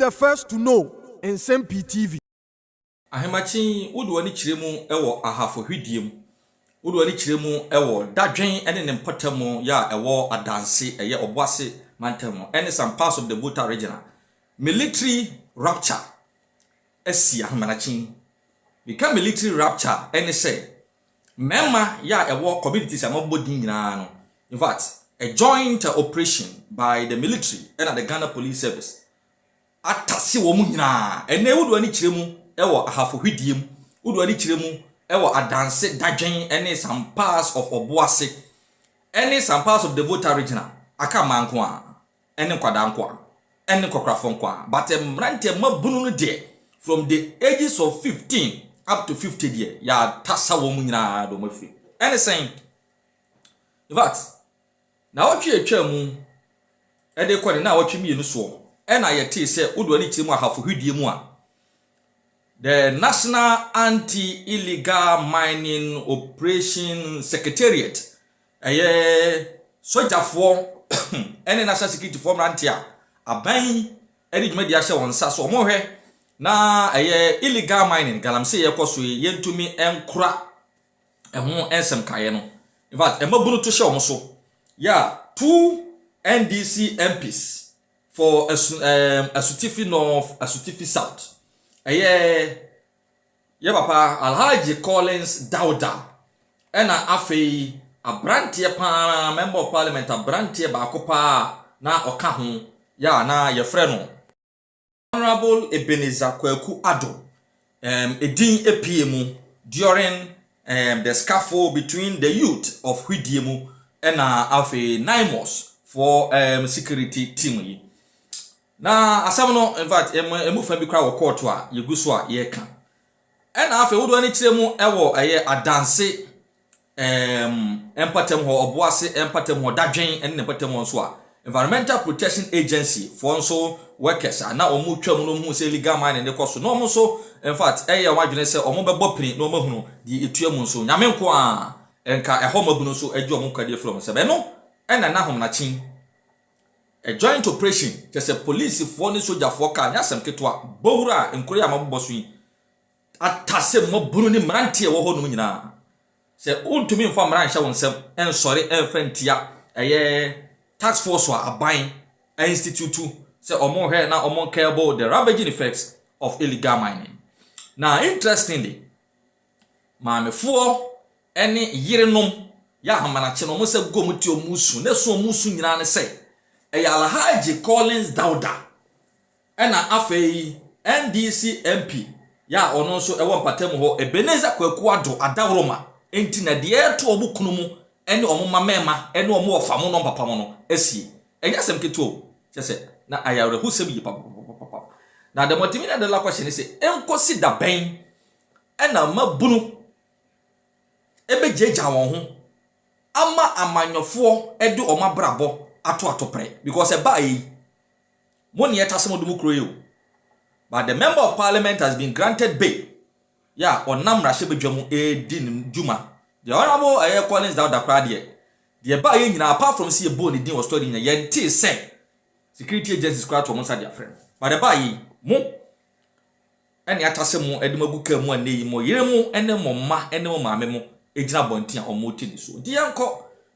the first to know Nsem-Pii TV. Ahemachi udwani chiremu ewo ahafo hwidiem. Udwani chiremu ewo dadwen ene ne mpotamo ya ewo adanse eye oboase mantamo ene some parts of the Volta region. Military rapture esi ahemachi. Become military rapture ene say memma ya ewo communities amabodi nyina no. In fact, a joint operation by the military and the Ghana Police Service. Atasi wo mu nyina ene udwani chiremu ewo ahafo hwidiem udwani chiremu ewo adanse dadwen ene some parts of oboase ene some parts of the Volta region aka manko a ene kwada nko a ene kokrafo nko a but mrante mabunu no de from the ages of 15 up to 50 year ya tasa wo mu nyina do mafi ene saying in fact na otwe atwa mu ede kwani na otwe mienu so ena yete se udwani chiremu ahafo hwidiem a the National Anti-Illegal Mining Operation Secretariat sojafo ene National Security Form rantia aban ene dwumadi ahye wonsa so omohwe na illegal mining galamse yekoso yentumi enkura eho ensem kaye no in fact emabunu to hye omoso ya 2 NDC MPs for Asutifi North, Asutifi South. Papa Alhaji Collins Dauda ena afei abrantie pa member of parliament abrantie ba akopa na oka ho ya na ye frɛ no Honorable Ebenezer Kwaku Addo edin epiemu during the scuffle between the youth of Hwidiemu ena afei 9 months for security team yi na asam no in fact emufa bi kra wo court a yeguso a ye ka ena afa wodo ani kiremu ewo adanse empatem ho oboase empatem ho dadwen ene empatem ho so a Environmental Protection Agency for so workers na omu twam no hu se legal mining ne koso no omu so in fact wadwene se omu bebo pini no mahunu di etuamu so nyame nko a enka eho mabuno so adu omu kwade from se be no ena na hom na chin a joint operation just a police for ni soldier for ka nyasem ketwa bowura enkori amabbo so yi atase mabunu ni mrante wo ho no nyina se untumi mfa mran hye wonsem ensori enfentia task force wa aban institute se omo he na omo care about the ravaging effects of illegal mining. Now interestingly maamefo ene yirenom ya hamanache no mo se gomuti omusu ne so omusu nyina ne se Alhaji Collins Dauda ena afei NDC MP ya ono so ewo mpatem ho Ebenezer Kwaku Addo adawroma enti na de eto obukunu mu ene omoma mema ene omo ofamo no papa mo no esi enyasem keto chese na ayawre husem yi papa na the motivina de la question is enkosi da ben ena mabunu ebejeja won ho ama amanyofo edu omabrabo ato pre because money etasemo dumu kroyo but the member of parliament has been granted bail ya onam rahye bedwamu edin juma the honorable Collins Dauda krade the baye nyina apart from see a bone din was studying yente say security agencies kwat to monsa their friend but the baye mo ene atasemo edimaguka mu aneyi mo yeremu ene mo ma ene mo maame mo ejina bonti a omoti ni so the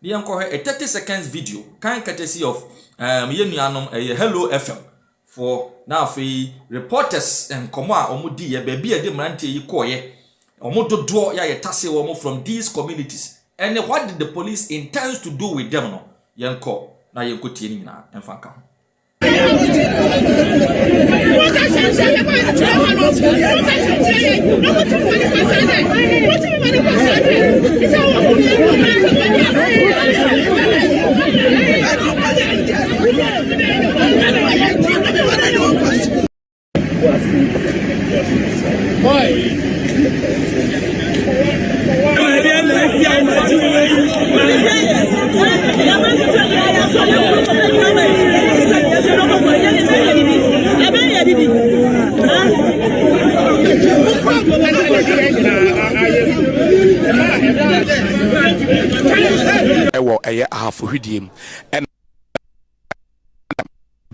yanko a 30 seconds video kind courtesy of yenuanom Hello FM for now fi reporters and koma omudi ye baby e de mrante yi koye omododo ya yetase wo from these communities and what did the police intends to do with them no yanko na yanko tie ni nyina emfanka ewo ahafo hwidiem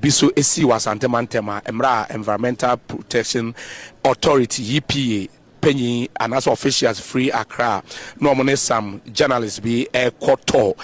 biso esi wasantema emra Environmental Protection Authority EPA penny and as officials free Accra no money some journalists be a koto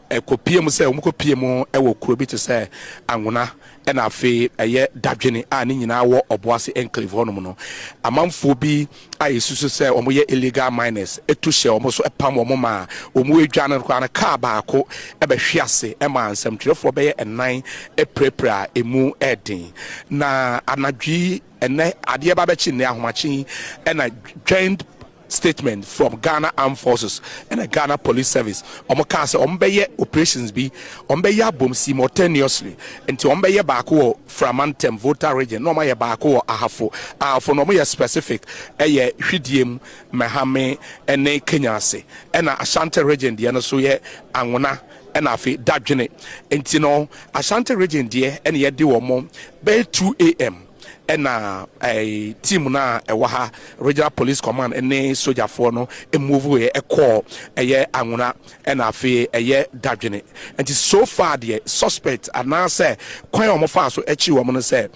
e kopie mu se umkopie mu e wo kuro bi to say anwona e na afi eye dadwene a ni nyina wo oboase enclave hono no amanfo bi a yesusu se omo ye illegal miners etu hye omo so epam omo ma omo edwane kwa na car baako e be hwiase e ma nsem twefo be ye enan e prepare emu edin na anadwi ene ade ba be chi ne ahomachi e na joint statement from Ghana Armed Forces and the Ghana Police Service. Omokase ombeye operations be ombeya bom simultaneously until ombeya bako Framantem voter region no ma bako ahafo no more specific eye hwidiem mahame ene Kenyase and Ashanti region de no so ye anwona and afi dadwene enti no Ashanti region de ene ye de wo mo be 2 a.m. and a team na ewaha regional police command and soldier for no a move a call a year anguna and a fee a year dadgene and so far the suspect and now say quite almost fast so echi woman say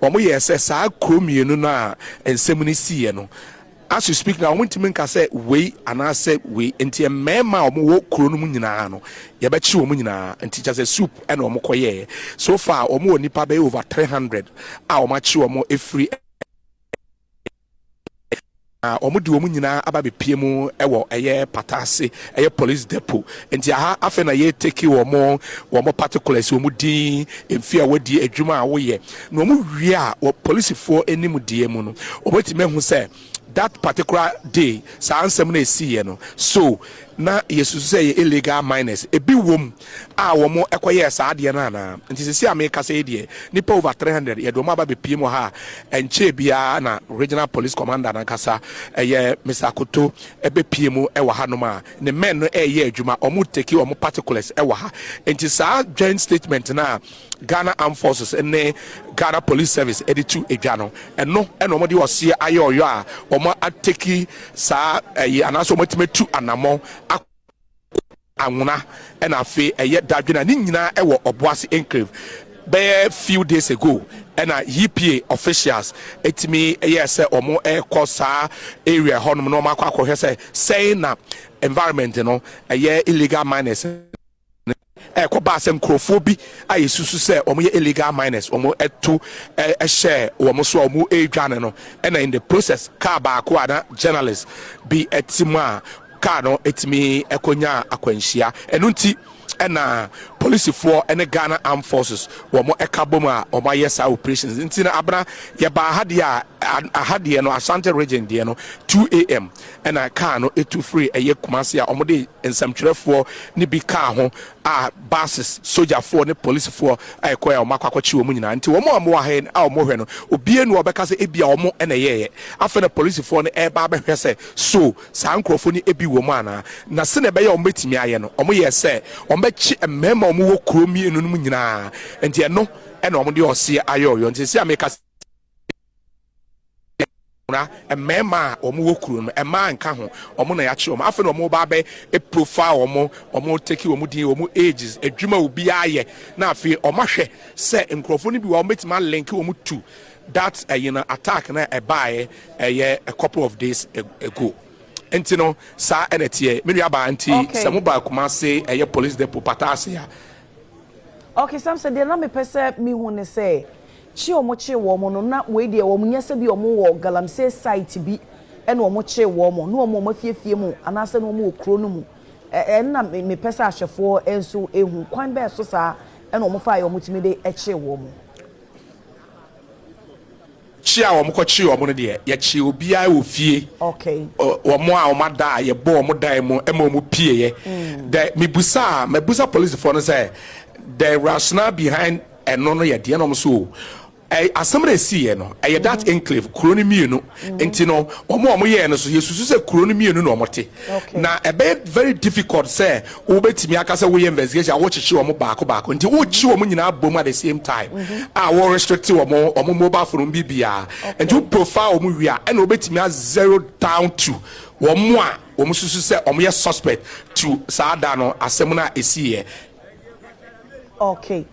omo yes sa krumi no na ensemuni see no as you speak now want to make say we and I say we enti mema omo wo kuro no nyina no ye be chi omo nyina enti just a soup and omo koye so far omo nipa be over 300 a omo chi omo every omo di omo nyina aba be pie mu ewo eye patase eye police depot enti aha afa na ye take omo particulars omo din emfia wadi adwuma a wo ye na omo wi a police for enim die mu no omo ti mehu say that particular day sa ansem na esi no so na yesu say illegal miners ebi wom a womo ekoye sa ade na na nti sisi America say de nipa over 300 ye do ma ba be piem ha enche bia na regional police commander na kasa eye Mr. Koto ebe piem e wa ha no ma ne men no eye adwuma omo take omo particulars e wa ha nti sa joint statement na Ghana Armed Forces and Ghana Police Service editu edwano eno omo de wose aye oyo a omo ateki sa anaso motimetu anamo anwuna and afi eye dadwena ni nyina e wo oboase enclave be few days ago and EPA officials etimi yes omo kosa area honum no makwa saying na environment no eye illegal miners ko ba sem krofobi ayi susu se omo ye illegal miners omo eto share omo so omo edwane no and in the process car ba ko ada journalists be etima car no etimi ekonya akwanhia enunti and police for and Ghana Armed Forces womo ekaboma omo yes operations ntina abra ye ba hadia no Ashanti region de no 2 a.m. and a car no etu free eye Kumasi a omo de nsɛmtwerɛfoɔ ni bi car ho a buses soldier for ne police for akoya omo akwachi omo nyina nti omo wa he a omo hwe no obie no obeka se ebia omo ene yeye afa na police for ne eba ba hwe se so saa nkrofo ni ebi wo mu ana na se ne be ya omo betimi aye no omo ye se omo chi mmema omo wo kromi enu no nyina nti eno ena omo de ose ayo yo nti se ameka na mmema omo wo kuro no ema nka ho omo na ya chi omo afa na omo ba be e profile omo take omo din omo ages adwuma obi aye na afi omo hwe se nkrofo ni bi wo metima link omo to that attack na e bae a couple of days ago enti no sa enetie me nua ba anti samu ba kuma se police depot patase ya okay sam se de na me pese mi hu ne se chi wo mo no na we de wo nyese bi omo wo galamsey site bi e na omo chi wo mo no omo mafiefie mu anase no omo okro no mu na me pese ahwefo enso ehu kwan be so sa e na omo fa yo mutimi de e chi wo mo chia omo ko chi omo no de ye chi obi a ofie okay omo a omo da ye bo omo dan mu e ma omo pie ye the mebusa police for no say the rationale behind eno no ye de no so assemble see no that enclave kroni mienu enti no omo ye no so yesusu se kroni mienu no omote na be very difficult say wo betimi aka say we investigation wo chichi omo baako enti wo chi omo nyina bom at the same time wo restrict omo mobile phone bibia enti wo profile omo wi a na wo betimi a zero down to omo a omo susu say omo ye suspect to saada no asem na esi ye okay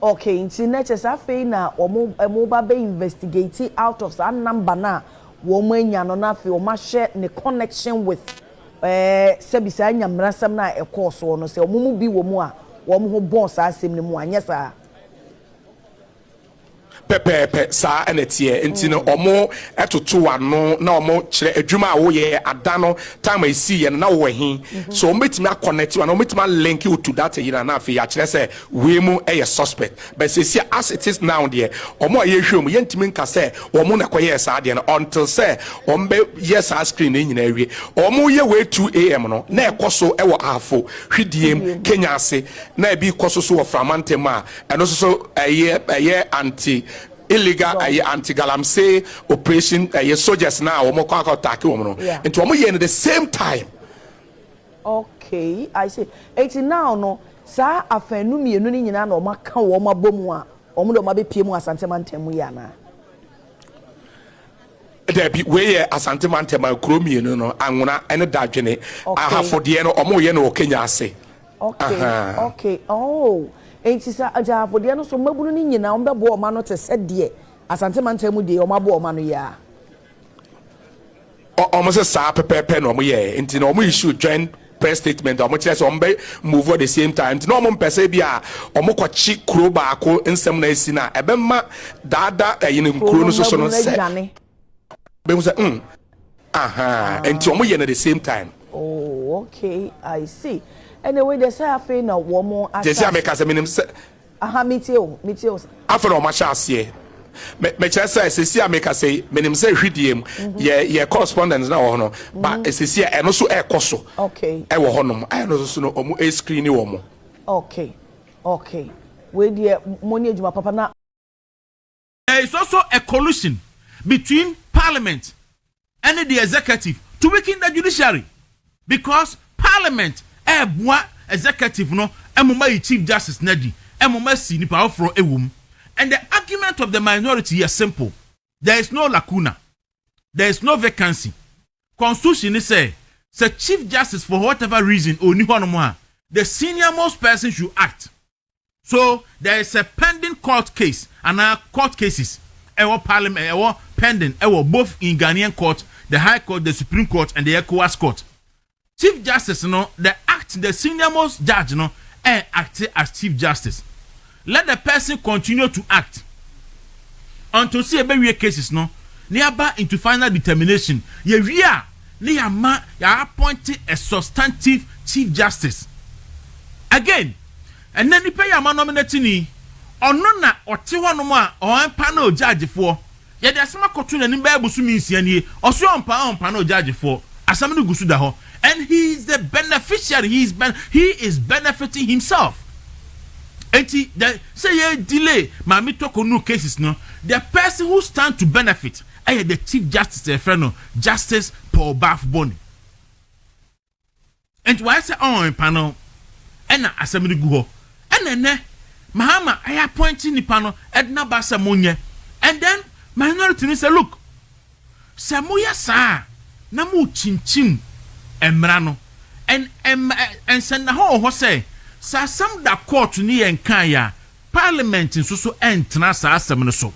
Okay, nti neches afei na omo ba be investigate out of that number na wo mo anya no na afei o ma share ne connection with sebisa anya mrasam na e course no se omo mu bi wo mu a wo mo ho bon sa asem ne mu anya sa pepepe saa enetie nti no omo etoto ano na omo kire adwuma a wo ye ada no time I see ye na wo hin so omo betimi connect and omo betimi link you to that yina na afi ya kire say we mu e suspect but say as it is now there omo ye hwem ye ntimi nka say omo na koye saa de no until say omo be yes our screen nyina awie omo ye we 2 am no na ekoso e wo afo hwidiem Kenya ase na bi koso so wo framantem a eno so eye anti illegal anti-galamsey operation soldiers now omo kwa attack omo no into omo ye in the same time. Okay, I see. Eti now no sa afanu mienu ni nyina na omo ka wo ma bomu a omo do ma be pie mu asante mantem ya na there be we asante mantem kro mienu no anwona ene dadwene ahafode no omo ye no Kenya ase. Okay, okay. Oh, enti sa ajafode no so mabunu ni nyina ombe bo oma no te sede asante mantem de oma bo oma no ya almost a sa pepe no mo ye enti no mo issue joint press statement omo kire so ombe move at the same time enti no mo mpese bia omo kwachi kuro ba ko nsem na esi na ebe ma dada yin kuro no so no se be mo se enti omo ye na the same time. Oh, okay, I see. Anyway, they say afei na wo mo assess. They say make us minim se meteo. After no ma chance me chese sesi ameka say menim say hwidiem ye correspondence na wo no but sesi eno so e koso okay e wo honom I no so no omo e screen wo mo okay we dey money adwuma papa na there is also a collusion between parliament and the executive to weaken the judiciary because parliament boa executive no emoma chief justice nadi emoma si ni power for ewum. And the argument of the minority is simple. There is no lacuna. There is no vacancy. Constitution is say Chief Justice for whatever reason the senior most person should act. So there is a pending court case and our court cases. Parliament pending both in Ghanaian court, the High Court, the Supreme Court, and the ECOWAS Court. Chief Justice the senior most judge act as Chief Justice. Let the person continue to act until see a cases nearby into final determination. Ya appointed a substantive Chief Justice again, and then the pay a nominating or none or Tiwanoma or panel judge for. Yet there's some cartoon and in Bible means or so on panel judge for Asamdu Gusudaho, and he is the beneficiary. He is benefiting himself. Enti say delay mami talk no cases no the person who stand to benefit the Chief Justice friend Justice Paul Bafboni. And why say on panel and assembly go and then Mahama I appointing the panel Edna Basamunye and then minority say look Samuya sa namu chinchin emrano and send the whole say sa some da court ni enkaya parliament so entra sa asem no so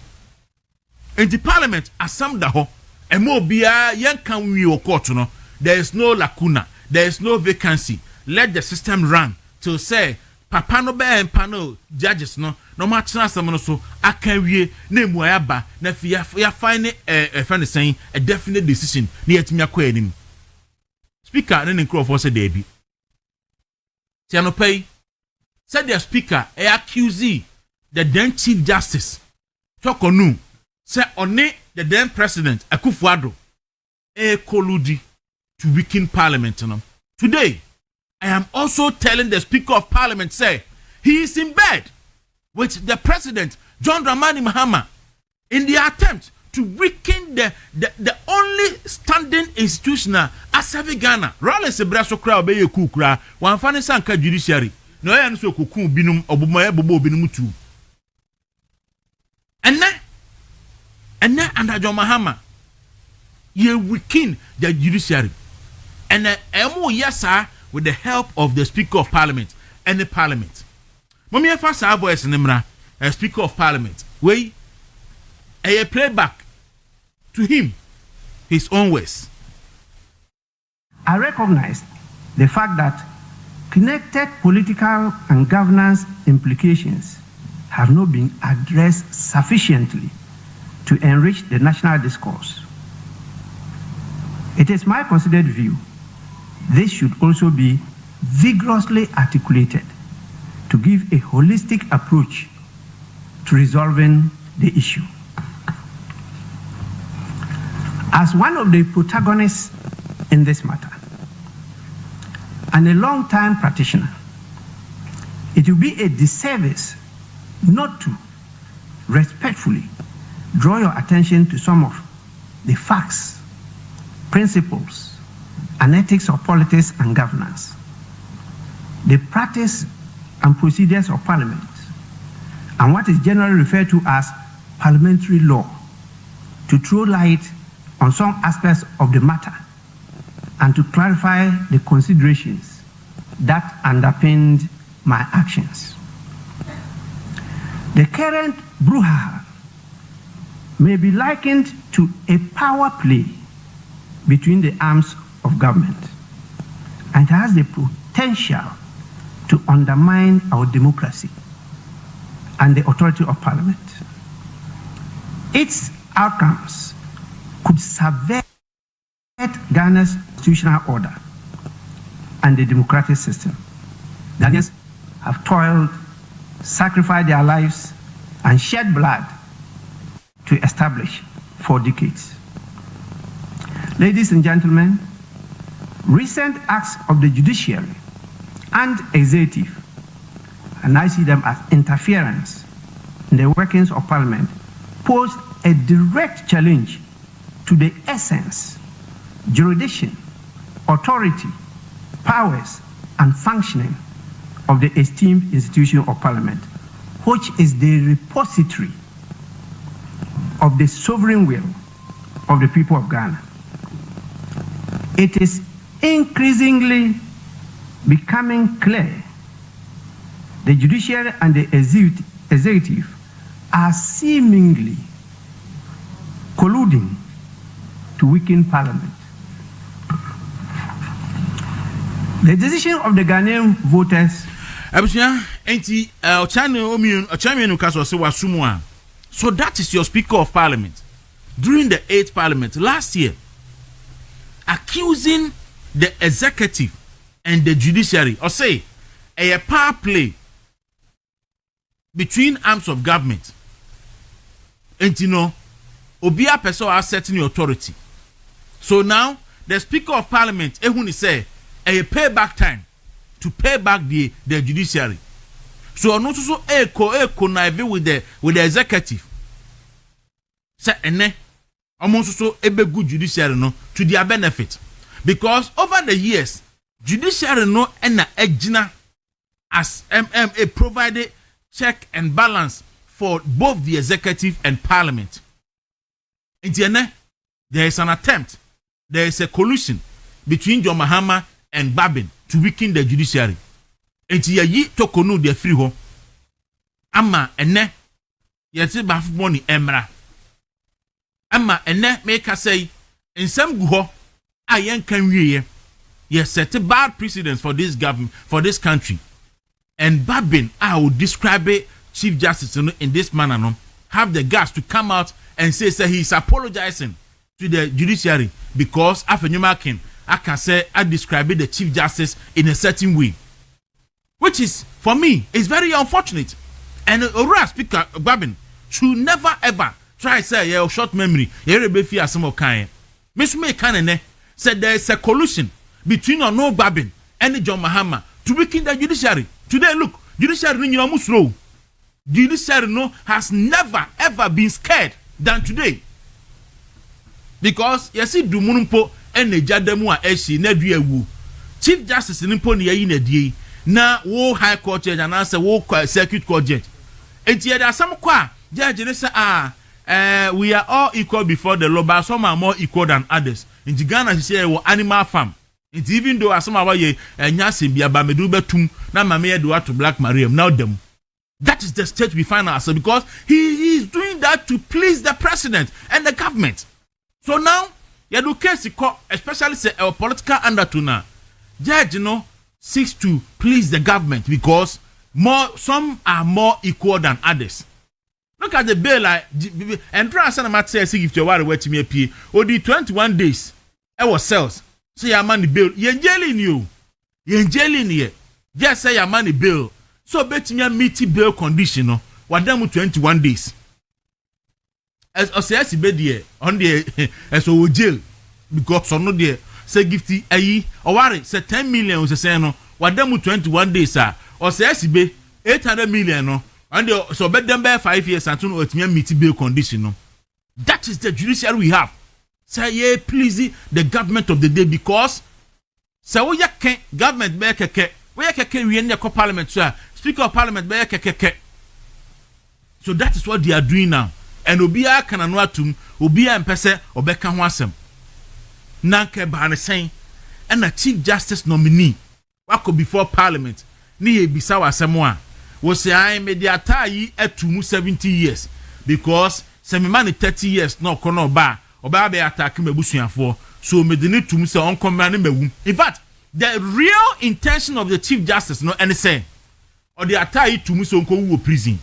enti parliament asam da ho emo bia yenkan wi o court no there is no lacuna, there is no vacancy. Let the system run till say papa no be panel judges no ma tena asem no so akan wie na emu ayaba na ya find a friend saying a definite decision na yetimi akwa anim. Speaker na nkro for say dey bi Nsem-Pii said the speaker accuse the then Chief Justice Chokonu say only the then President Akufo-Addo colluded to weaken Parliament. Today, I am also telling the Speaker of Parliament say he is in bed with the President John Dramani Mahama in the attempt to weaken the only standing institutional Asavi Ghana. Rollins Ebraso crowd be ye kukra wan fani sanka judiciary. No ya nso kokun binum obumoye bobo binum tu. And under John Mahama ye weaken the judiciary. And emo yesa with the help of the Speaker of Parliament and the Parliament. Mommy fa sa voice nimra Speaker of Parliament, where a playback to him his own words. I recognize the fact that connected political and governance implications have not been addressed sufficiently to enrich the national discourse. It is my considered view this should also be vigorously articulated to give a holistic approach to resolving the issue. As one of the protagonists in this matter, and a long-time practitioner, it will be a disservice not to respectfully draw your attention to some of the facts, principles, and ethics of politics and governance, the practice and procedures of Parliament, and what is generally referred to as parliamentary law, to throw light on some aspects of the matter and to clarify the considerations that underpinned my actions. The current brouhaha may be likened to a power play between the arms of government and has the potential to undermine our democracy and the authority of Parliament. Its outcomes could subvert Ghana's constitutional order and the democratic system. Ghanaians have toiled, sacrificed their lives, and shed blood to establish for decades. Ladies and gentlemen, recent acts of the judiciary and executive, and I see them as interference in the workings of Parliament, pose a direct challenge to the essence, jurisdiction, authority, powers, and functioning of the esteemed institution of Parliament, which is the repository of the sovereign will of the people of Ghana. It is increasingly becoming clear the judiciary and the executive are seemingly colluding to weaken Parliament. The decision of the Ghanaian voters. So that is your Speaker of Parliament during the 8th Parliament last year, accusing the executive and the judiciary, or say a power play between arms of government. And you know, Obia person are setting authority. So now the Speaker of Parliament, ehuni say, a payback time to pay back the judiciary. So not so conniving with the executive. Say ene almost so ebe good judiciary no to their benefit, because over the years judiciary no ena ejina as MMA provided check and balance for both the executive and Parliament. In the there is an attempt, there is a collusion between John Mahama and Babin to weaken the judiciary. And ye tokonu de free ho. Ama ene yeti baf money emra. Ama ene make us say Nsem-Pii ayen kan wiye. Yes, set a bad precedence for this government, for this country. And Babin, I will describe it, Chief Justice in this manner, no, have the guts to come out and say he's apologizing to the judiciary because after Newmarket, I can say I describe the Chief Justice in a certain way, which is for me is very unfortunate. And Ora Speaker Babin should never ever try to say yeah short memory. Yerebefi some of kind. Miss May Kanene said there is a collusion between no Babin and John Mahama to weaken the judiciary. Today, look, judiciary no almost slow. Judiciary no has never ever been scared than today. Because you see Dumunumpo and the Jademu are eshi na duewu. Chief Justice nimpo ni yayi na die na wo High Court judge and answer wo Circuit Court judge. And there are some kwa judge they say we are all equal before the law, but some are more equal than others. In Ghana she say wo animal farm. It's even though some are ye Nsem-Pii ba medu betum na mame ye do to Black Mariam now them. That is the state we find ourselves because he is doing that to please the president and the government. So now, you do case especially say a political undertone. Judge, seeks to please the government because some are more equal than others. Look at the bill like and try and matter say if you were to me pay or the 21 days. I was sales. Say your money bill. You're jailing you. Just say your money bill. So bet me meet bail condition. What them 21 days. As I be there on the as o jail because so no there say gifty ayi or worry say 10 million was say no. What them 21 days or say be 800 million no. And so bet them by 5 years and to meet bail condition. That is the judiciary we have. Say yeah, please the government of the day because say we can government be keke we keke we in the parliament sir speaker of parliament be keke. So that is what they are doing now. And obia can no atum obia mpese obeka ho asem. Nanke ba ne sen and a chief justice nominee wako before parliament ni e bisa wasem a wo say I mediata yi atumu 70 years because se me man 30 years no kono ba oba be attack mebusuafo so medini tum se onkomra ne mawu. In fact the real intention of the chief justice no any say or the attack yi tum so onko wu prison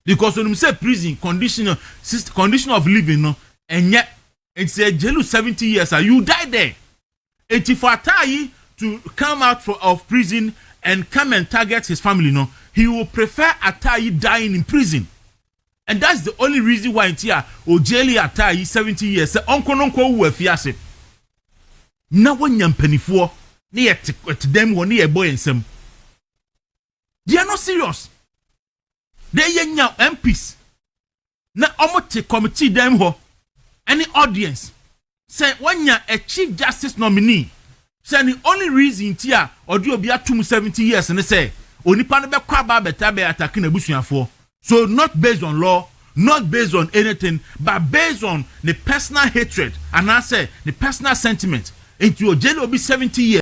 because when we say prison condition of living no and yet it's a jail 70 years you die there. And if for attack to come out of prison and come and target his family, no, he will prefer Atai dying in prison. And that's the only reason why it's here. Ojeli Atai 70 years. Say uncle uwe fiase. Na wanyam penifo ni et them one a boy and some. They are not serious. They are MPs. Na omote committee them ho. Any audience. Say when you're a chief justice nominee. Say the only reason tia or do be at 70 years and they say onipa no be kwa ba beta be attacking abusuafo. So not based on law, not based on anything, but based on the personal hatred and I say the personal sentiment. Into your jail will be 70 years.